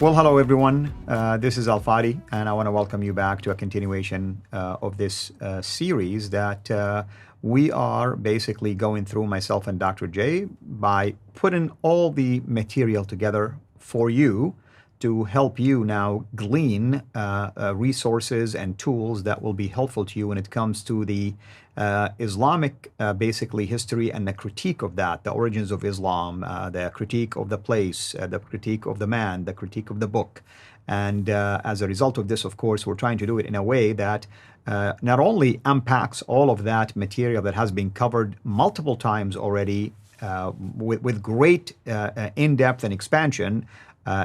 Well, hello everyone. This is Al Fadi, and I want to welcome you back to a continuation of this series that we are basically going through, myself and Dr. J, by putting all the material together for you to help you now glean resources and tools that will be helpful to you when it comes to the Islamic basically history and the critique of that, the origins of Islam, the critique of the place, the critique of the man, the critique of the book. And as a result of this, of course, we're trying to do it in a way that not only unpacks all of that material that has been covered multiple times already with great in-depth and expansion,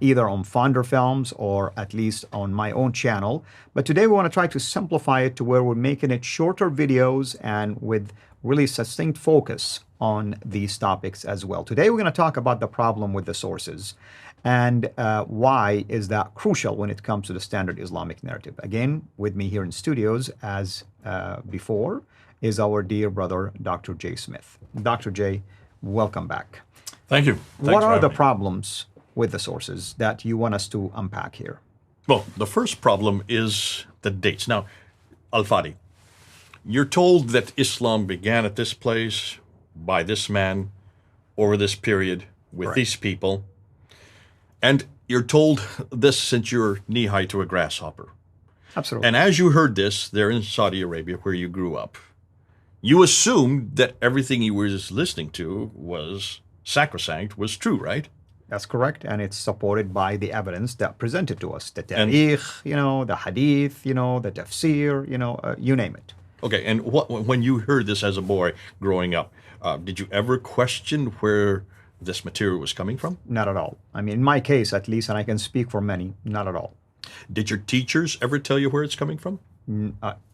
either on Fonder Films or at least on my own channel. But today we want to try to simplify it to where we're making it shorter videos and with really succinct focus on these topics as well. Today we're going to talk about the problem with the sources and why is that crucial when it comes to the standard Islamic narrative. Again, with me here in studios as before is our dear brother, Dr. J. Smith. Dr. J, welcome back. Thank you. What are the problems with the sources that you want us to unpack here? Well, the first problem is the dates. Now, Al-Fadi, you're told that Islam began at this place, by this man, over this period, with these people. And you're told this since you're knee-high to a grasshopper. Absolutely. And as you heard this there in Saudi Arabia, where you grew up, you assumed that everything you were listening to was sacrosanct, was true, right? That's correct, and it's supported by the evidence that presented to us. The tarikh, the hadith, the tafsir, you name it. Okay, and when you heard this as a boy growing up, did you ever question where this material was coming from? Not at all. I mean, in my case at least, and I can speak for many, not at all. Did your teachers ever tell you where it's coming from?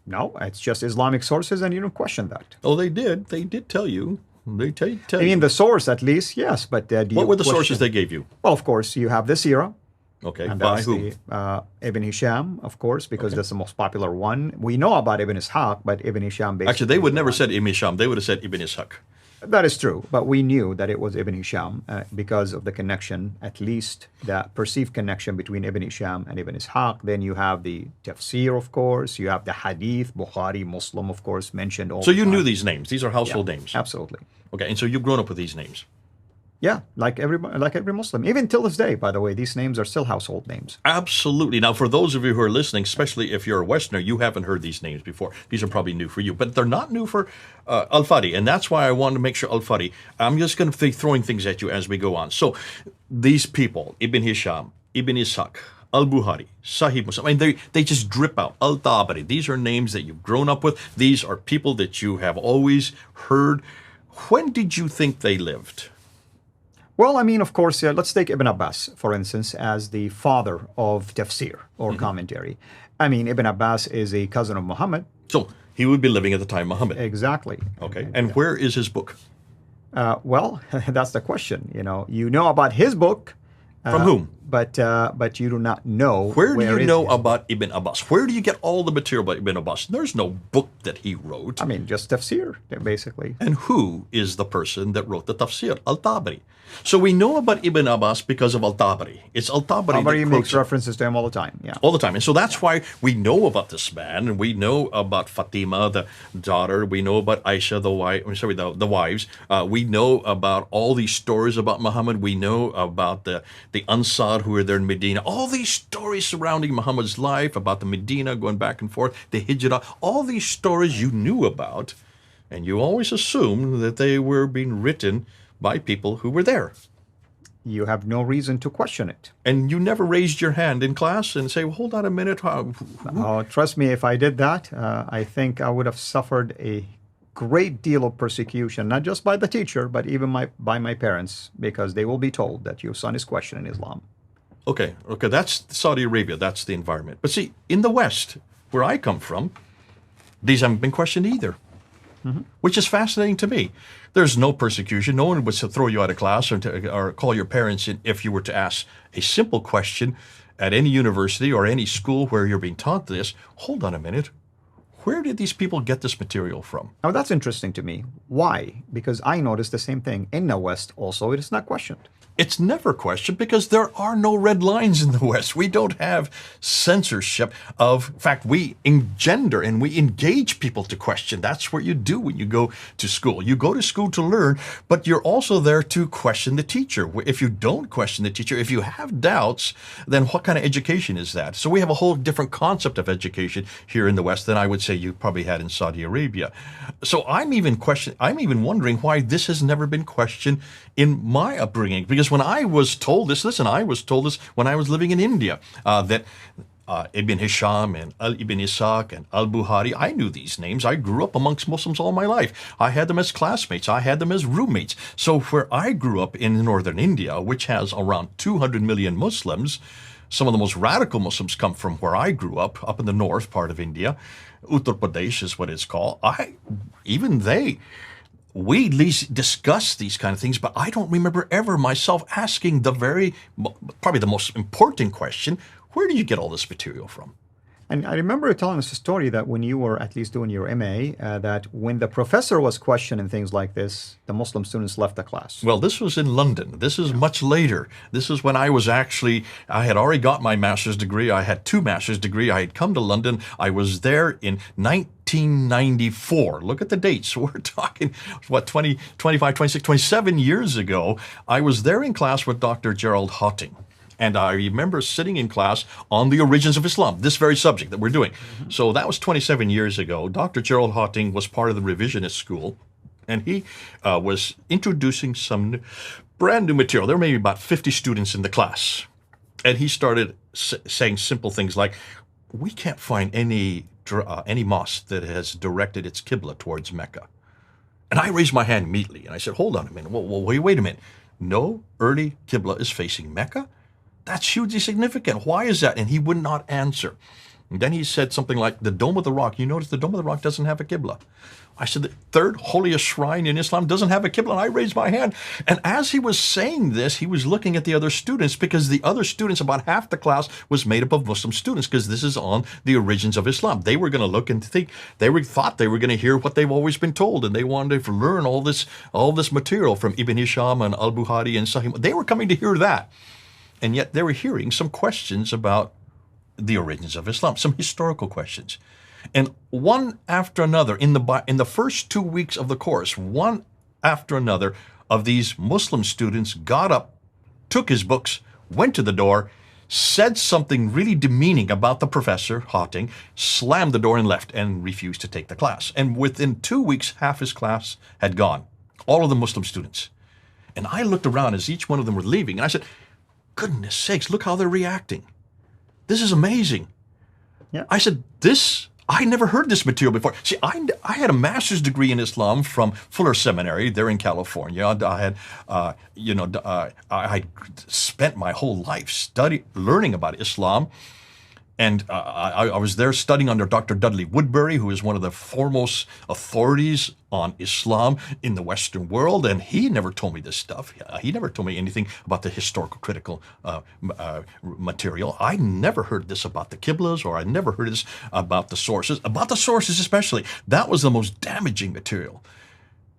No, it's just Islamic sources, and you don't question that. Oh, they did. They did tell you. They tell you. I mean, the source at least, yes, but what were the sources they gave you? Well, of course, you have the Sirah. Okay, and by that's who? Ibn Hisham, of course, because that's the most popular one. We know about Ibn Ishaq, but Ibn Hisham basically... Actually, they would never said Ibn Hisham. They would have said Ibn Ishaq. That is true, but we knew that it was Ibn Hisham because of the connection, at least the perceived connection between Ibn Hisham and Ibn Ishaq. Then you have the tafsir, of course. You have the hadith, Bukhari, Muslim, of course, mentioned all So the you time. knew these names. These are household names. Absolutely. Okay, and so you've grown up with these names. Yeah, like every Muslim. Even till this day, by the way, these names are still household names. Absolutely. Now, for those of you who are listening, especially if you're a Westerner, you haven't heard these names before. These are probably new for you, but they're not new for Al-Fadi, and that's why I wanted to make sure, Al-Fadi, I'm just going to be throwing things at you as we go on. So these people, Ibn Hisham, Ibn Ishaq, Al-Bukhari, Sahih Muslim, I mean, they just drip out. Al-Tabari, these are names that you've grown up with. These are people that you have always heard. When did you think they lived? Well, I mean, of course, let's take Ibn Abbas, for instance, as the father of tafsir or commentary. I mean, Ibn Abbas is a cousin of Muhammad. So he would be living at the time of Muhammad. Exactly. Okay. And where is his book? Well, that's the question. You know about his book. From whom? But you do not know. Where do you know his about Ibn Abbas? Where do you get all the material about Ibn Abbas? There's no book that he wrote. I mean, just tafsir, basically. And who is the person that wrote the tafsir? Al-Tabari. So we know about Ibn Abbas because of Al-Tabari. It's Al-Tabari Tabari that makes quotes references to him all the time. Yeah. all the time. And so that's why we know about this man, and we know about Fatima, the daughter. We know about Aisha, the wives. We know about all these stories about Muhammad. We know about the Ansar who were there in Medina. All these stories surrounding Muhammad's life, about the Medina going back and forth, the Hijrah. All these stories you knew about, and you always assumed that they were being written by people who were there. You have no reason to question it. And you never raised your hand in class and say, well, hold on a minute. Oh, trust me, if I did that, I think I would have suffered a great deal of persecution, not just by the teacher, but even by my parents, because they will be told that your son is questioning Islam. Okay, that's Saudi Arabia. That's the environment. But see, in the West, where I come from, these haven't been questioned either, which is fascinating to me. There's no persecution. No one would throw you out of class or call your parents in if you were to ask a simple question at any university or any school where you're being taught this. Hold on a minute. where did these people get this material from? Now that's interesting to me. Why? Because I noticed the same thing in the West also. It is not questioned. It's never questioned because there are no red lines in the West. We don't have censorship of, in fact, we engender and we engage people to question. That's what you do when you go to school. You go to school to learn, but you're also there to question the teacher. If you don't question the teacher, if you have doubts, then what kind of education is that? So we have a whole different concept of education here in the West than I would say you probably had in Saudi Arabia. So I'm even wondering why this has never been questioned in my upbringing, because when I was told this, I was told this when I was living in India, that Ibn Hisham and Ibn Ishaq and Al-Bukhari, I knew these names. I grew up amongst Muslims all my life. I had them as classmates. I had them as roommates. So where I grew up in northern India, which has around 200 million Muslims, some of the most radical Muslims come from where I grew up in the north part of India. Uttar Pradesh is what it's called. We at least discuss these kind of things, but I don't remember ever myself asking probably the most important question: where did you get all this material from? And I remember you telling us a story that when you were at least doing your MA, that when the professor was questioning things like this, the Muslim students left the class. Well, this was in London. This is much later. This is when I had already got my master's degree. I had 2 master's degrees. I had come to London. I was there in 1994. Look at the dates. We're talking, 20, 25, 26, 27 years ago. I was there in class with Dr. Gerald Hotting. And I remember sitting in class on the origins of Islam, this very subject that we're doing. Mm-hmm. So that was 27 years ago. Dr. Gerald Hotting was part of the revisionist school, and he was introducing some brand new material. There were maybe about 50 students in the class. And he started saying simple things like, we can't find any mosque that has directed its Qibla towards Mecca. And I raised my hand immediately, and I said, hold on a minute. Well, wait a minute. No early Qibla is facing Mecca? That's hugely significant. Why is that? And he would not answer. And then he said something like, the Dome of the Rock. You notice the Dome of the Rock doesn't have a Qibla. I said, the third holiest shrine in Islam doesn't have a Qibla. And I raised my hand. And as he was saying this, he was looking at the other students, because the other students, about half the class, was made up of Muslim students, because this is on the origins of Islam. They were going to look and think, thought they were going to hear what they've always been told, and they wanted to learn all this material from Ibn Hisham and Al-Bukhari and Sahih. They were coming to hear that. And yet they were hearing some questions about the origins of Islam, some historical questions. And one after another, in the first 2 weeks of the course, one after another of these Muslim students got up, took his books, went to the door, said something really demeaning about the professor, Hotting, slammed the door and left, and refused to take the class. And within 2 weeks, half his class had gone, all of the Muslim students. And I looked around as each one of them were leaving, and I said, goodness sakes, look how they're reacting. This is amazing. Yeah. I said, I never heard this material before. See, I had a master's degree in Islam from Fuller Seminary there in California. I had spent my whole life learning about Islam. And I was there studying under Dr. Dudley Woodbury, who is one of the foremost authorities on Islam in the Western world. And he never told me this stuff. He never told me anything about the historical critical material. I never heard this about the Qiblas, or I never heard this about the sources. About the sources especially. That was the most damaging material.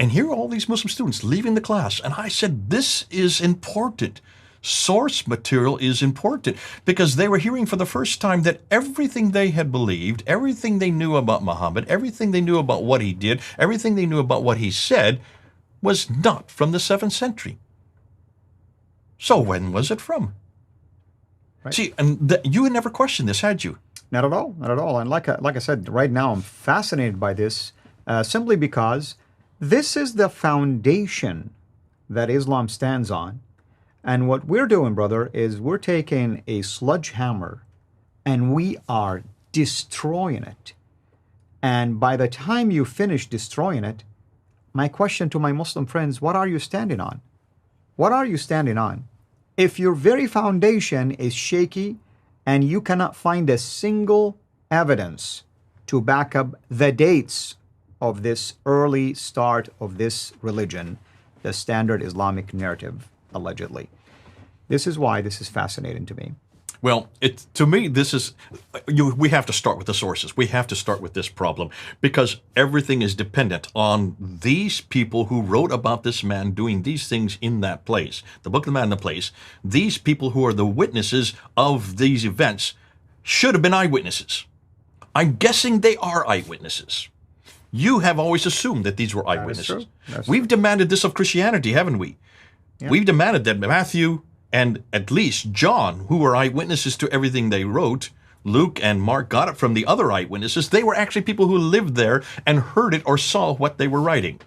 And here are all these Muslim students leaving the class. And I said, this is important. Source material is important, because they were hearing for the first time that everything they had believed, everything they knew about Muhammad, everything they knew about what he did, everything they knew about what he said was not from the 7th century. So when was it from? Right. See, and you had never questioned this, had you? Not at all, not at all. And like I said, right now I'm fascinated by this simply because this is the foundation that Islam stands on. And what we're doing, brother, is we're taking a sledgehammer and we are destroying it. And by the time you finish destroying it, my question to my Muslim friends, what are you standing on? What are you standing on? If your very foundation is shaky and you cannot find a single evidence to back up the dates of this early start of this religion, the standard Islamic narrative, allegedly. This is why this is fascinating to me. Well, to me, this is, we have to start with the sources. We have to start with this problem because everything is dependent on these people who wrote about this man doing these things in that place. The Book of the Man in the Place, these people who are the witnesses of these events should have been eyewitnesses. I'm guessing they are eyewitnesses. You have always assumed that these were eyewitnesses. We've demanded this of Christianity, haven't we? Yeah. We've demanded that Matthew and at least John, who were eyewitnesses to everything they wrote, Luke and Mark got it from the other eyewitnesses. They were actually people who lived there and heard it or saw what they were writing.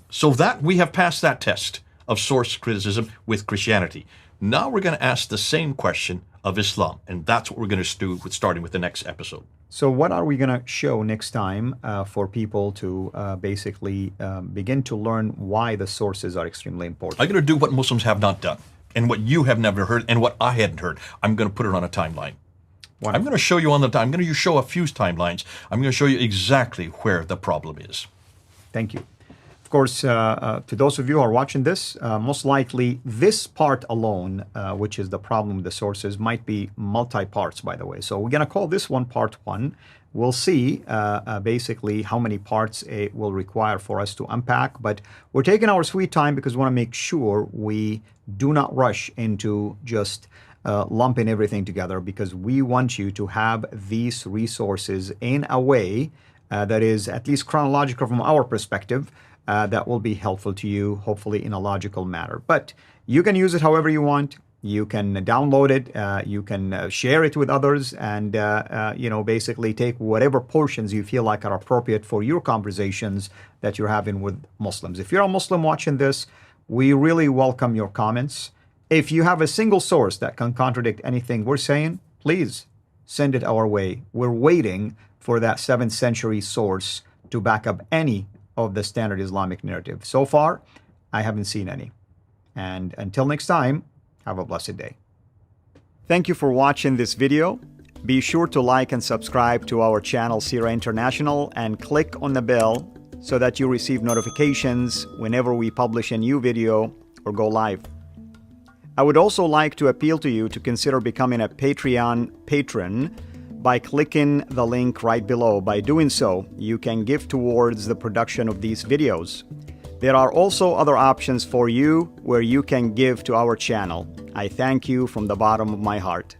So that we have passed that test of source criticism with Christianity. Now we're going to ask the same question of Islam, and that's what we're going to do starting with the next episode. So what are we going to show next time for people to basically begin to learn why the sources are extremely important? I'm going to do what Muslims have not done, and what you have never heard, and what I hadn't heard. I'm going to put it on a timeline. Wonderful. I'm going to show you I'm going to show a few timelines. I'm going to show you exactly where the problem is. Thank you. Of course, to those of you who are watching this, most likely this part alone, which is the problem with the sources, might be multi-parts, by the way. So we're going to call this one part 1. We'll see basically how many parts it will require for us to unpack. But we're taking our sweet time because we want to make sure we do not rush into just lumping everything together, because we want you to have these resources in a way that is at least chronological from our perspective, that will be helpful to you, hopefully in a logical manner. But you can use it however you want. You can download it. You can share it with others, and basically take whatever portions you feel like are appropriate for your conversations that you're having with Muslims. If you're a Muslim watching this, we really welcome your comments. If you have a single source that can contradict anything we're saying, please send it our way. We're waiting for that 7th century source to back up any of the standard Islamic narrative. So far, I haven't seen any. And until next time, have a blessed day. Thank you for watching this video. Be sure to like and subscribe to our channel, CIRA International, and click on the bell so that you receive notifications whenever we publish a new video or go live. I would also like to appeal to you to consider becoming a Patreon patron by clicking the link right below. By doing so, you can give towards the production of these videos. There are also other options for you where you can give to our channel. I thank you from the bottom of my heart.